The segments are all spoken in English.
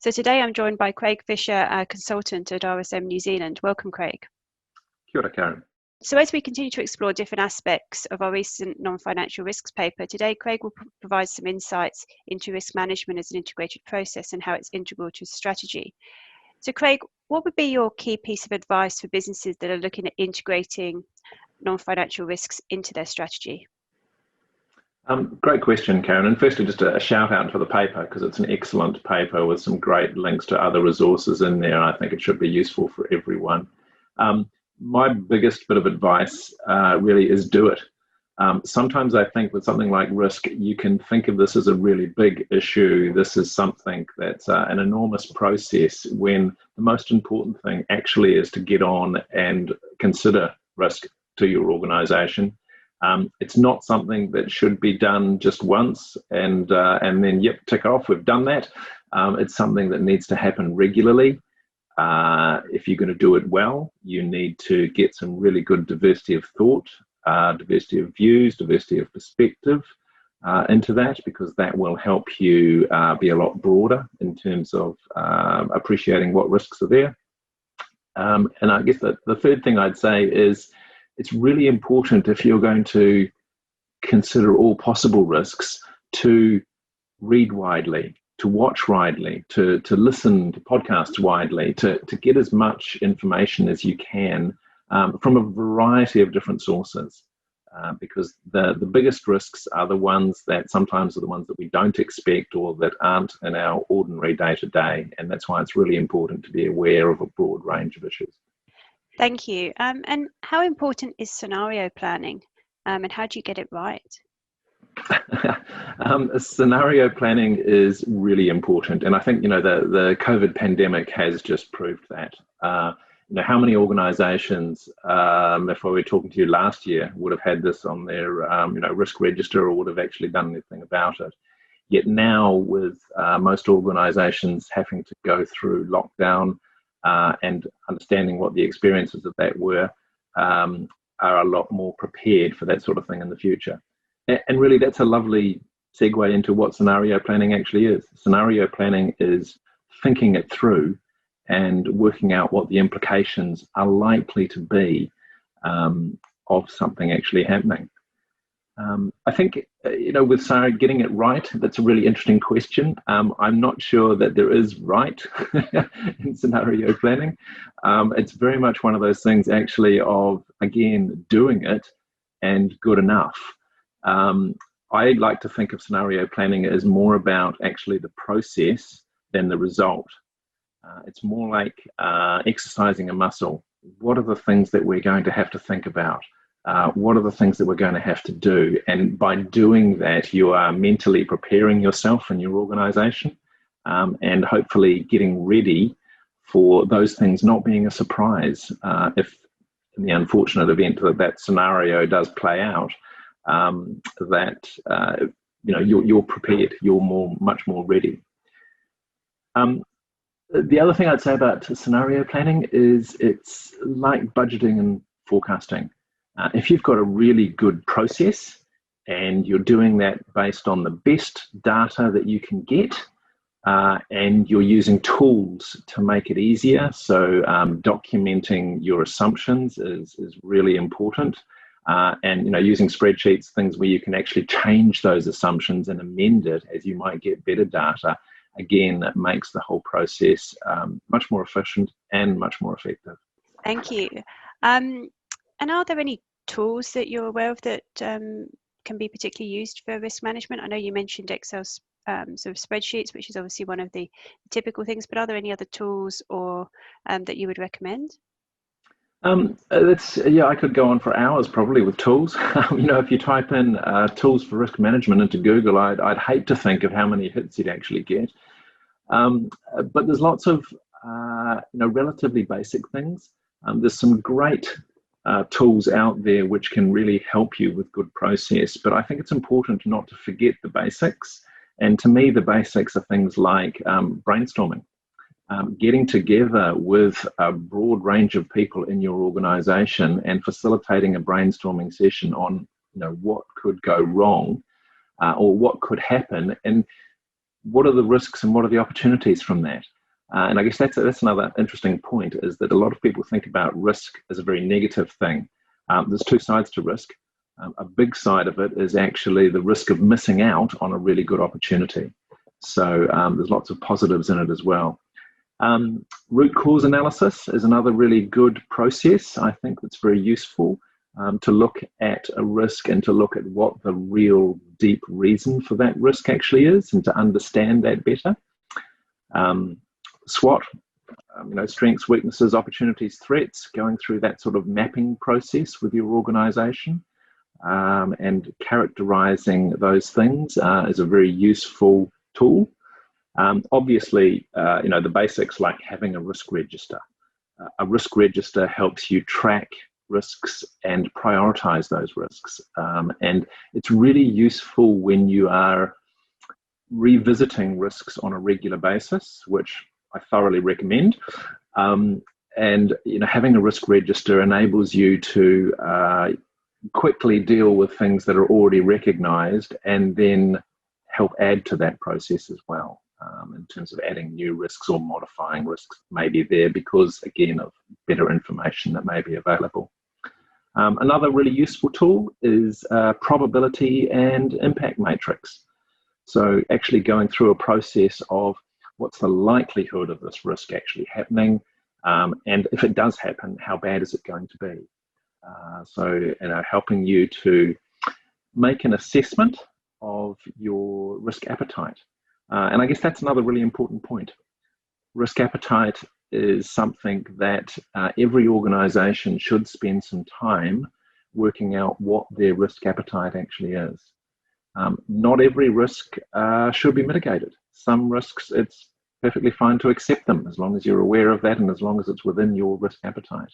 So today I'm joined by Craig Fisher, a consultant at RSM New Zealand. Welcome, Craig. Kia ora, Karen. So as we continue to explore different aspects of our recent non-financial risks paper, today Craig will provide some insights into risk management as an integrated process and how it's integral to strategy. So Craig, what would be your key piece of advice for businesses that are looking at integrating non-financial risks into their strategy? Great question, Karen. And firstly, just a shout out for the paper, because it's an excellent paper with some great links to other resources in there. I think it should be useful for everyone. My biggest bit of advice really is do it. Sometimes I think with something like risk, you can think of this as a really big issue. This is something that's an enormous process, when the most important thing actually is to get on and consider risk to your organization. It's not something that should be done just once and then, yep, tick off, we've done that. It's something that needs to happen regularly. If you're going to do it well, you need to get some really good diversity of thought, diversity of views, diversity of perspective into that, because that will help you be a lot broader in terms of appreciating what risks are there. And I guess the third thing I'd say is it's really important, if you're going to consider all possible risks, to read widely, to watch widely, to listen to podcasts widely, to get as much information as you can from a variety of different sources, because the biggest risks are the ones that sometimes are the ones that we don't expect or that aren't in our ordinary day-to-day, and that's why it's really important to be aware of a broad range of issues. Thank you. And how important is scenario planning, and how do you get it right? Scenario planning is really important, and I think the COVID pandemic has just proved that. How many organisations, if I were talking to you last year, would have had this on their risk register or would have actually done anything about it? Yet now, with most organisations having to go through lockdown and understanding what the experiences of that were, are a lot more prepared for that sort of thing in the future. And really, that's a lovely segue into what scenario planning actually is. Scenario planning is thinking it through and working out what the implications are likely to be of something actually happening. I think, with Sarah getting it right, that's a really interesting question. I'm not sure that there is right in scenario planning. It's very much one of those things actually of, again, doing it and good enough. I like to think of scenario planning as more about actually the process than the result. It's more like exercising a muscle. What are the things that we're going to have to think about? What are the things that we're going to have to do? And by doing that, you are mentally preparing yourself and your organization, and hopefully getting ready for those things not being a surprise. If in the unfortunate event that scenario does play out, you're prepared, you're much more ready. The other thing I'd say about scenario planning is it's like budgeting and forecasting. If you've got a really good process and you're doing that based on the best data that you can get, and you're using tools to make it easier, so documenting your assumptions is really important. And using spreadsheets, things where you can actually change those assumptions and amend it as you might get better data, again, that makes the whole process much more efficient and much more effective. Thank you. And are there any tools that you're aware of that can be particularly used for risk management? I know you mentioned Excel sort of spreadsheets, which is obviously one of the typical things, but are there any other tools or that you would recommend? I could go on for hours probably with tools. If you type in tools for risk management into Google, I'd hate to think of how many hits you'd actually get. But there's lots of relatively basic things. There's some great tools out there which can really help you with good process, but I think it's important not to forget the basics. And to me, the basics are things like brainstorming. Getting together with a broad range of people in your organization and facilitating a brainstorming session on what could go wrong or what could happen. And what are the risks and what are the opportunities from that? And I guess that's another interesting point, is that a lot of people think about risk as a very negative thing. There's two sides to risk. A big side of it is actually the risk of missing out on a really good opportunity. So there's lots of positives in it as well. Root cause analysis is another really good process. I think that's very useful to look at a risk and to look at what the real deep reason for that risk actually is, and to understand that better. SWOT, strengths, weaknesses, opportunities, threats, going through that sort of mapping process with your organisation and characterising those things is a very useful tool. Obviously, the basics, like having a risk register. A risk register helps you track risks and prioritise those risks. And it's really useful when you are revisiting risks on a regular basis, which I thoroughly recommend. And having a risk register enables you to quickly deal with things that are already recognised, and then help add to that process as well. In terms of adding new risks or modifying risks maybe there because, again, of better information that may be available. Another really useful tool is probability and impact matrix. So actually going through a process of what's the likelihood of this risk actually happening, and if it does happen, how bad is it going to be? So helping you to make an assessment of your risk appetite. And I guess that's another really important point. Risk appetite is something that every organisation should spend some time working out what their risk appetite actually is. Not every risk should be mitigated. Some risks, it's perfectly fine to accept them as long as you're aware of that and as long as it's within your risk appetite.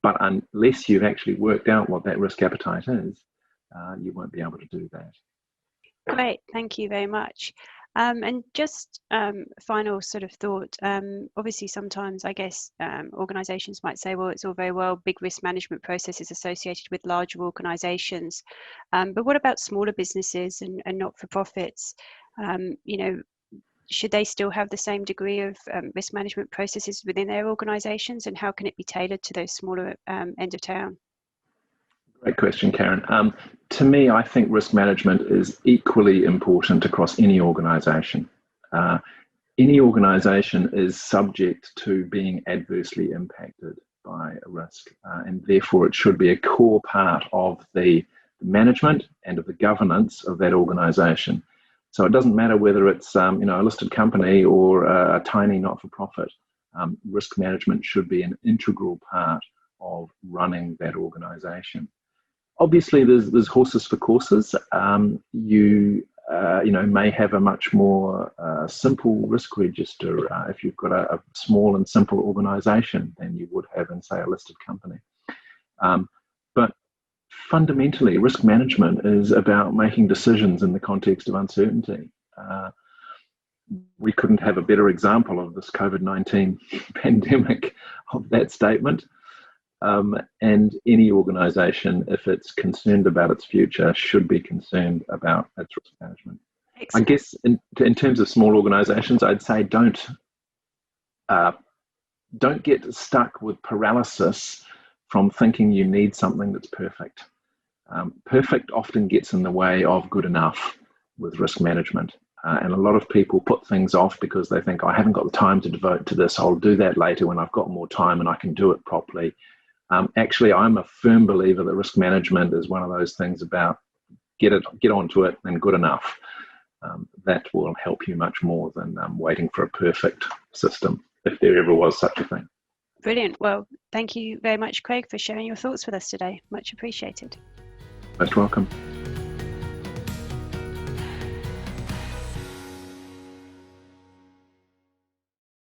But unless you've actually worked out what that risk appetite is, you won't be able to do that. Great, thank you very much. And just final sort of thought, obviously sometimes I guess organisations might say, well, it's all very well, big risk management processes associated with larger organisations, but what about smaller businesses and not-for-profits? Should they still have the same degree of risk management processes within their organisations, and how can it be tailored to those smaller end of town? Great question, Karen. To me, I think risk management is equally important across any organisation. Any organisation is subject to being adversely impacted by a risk, and therefore it should be a core part of the management and of the governance of that organisation. So it doesn't matter whether it's a listed company or a tiny not-for-profit. Risk management should be an integral part of running that organisation. Obviously, there's horses for courses. You may have a much more simple risk register if you've got a small and simple organisation than you would have in, say, a listed company. But fundamentally, risk management is about making decisions in the context of uncertainty. We couldn't have a better example of this COVID-19 pandemic of that statement. And any organisation, if it's concerned about its future, should be concerned about its risk management. Excellent. I guess in terms of small organisations, I'd say don't get stuck with paralysis from thinking you need something that's perfect. Perfect often gets in the way of good enough with risk management. And a lot of people put things off because they think, I haven't got the time to devote to this. I'll do that later when I've got more time and I can do it properly. Actually, I'm a firm believer that risk management is one of those things about get onto it and good enough. That will help you much more than waiting for a perfect system, if there ever was such a thing. Brilliant. Well, thank you very much, Craig, for sharing your thoughts with us today. Much appreciated. Most welcome.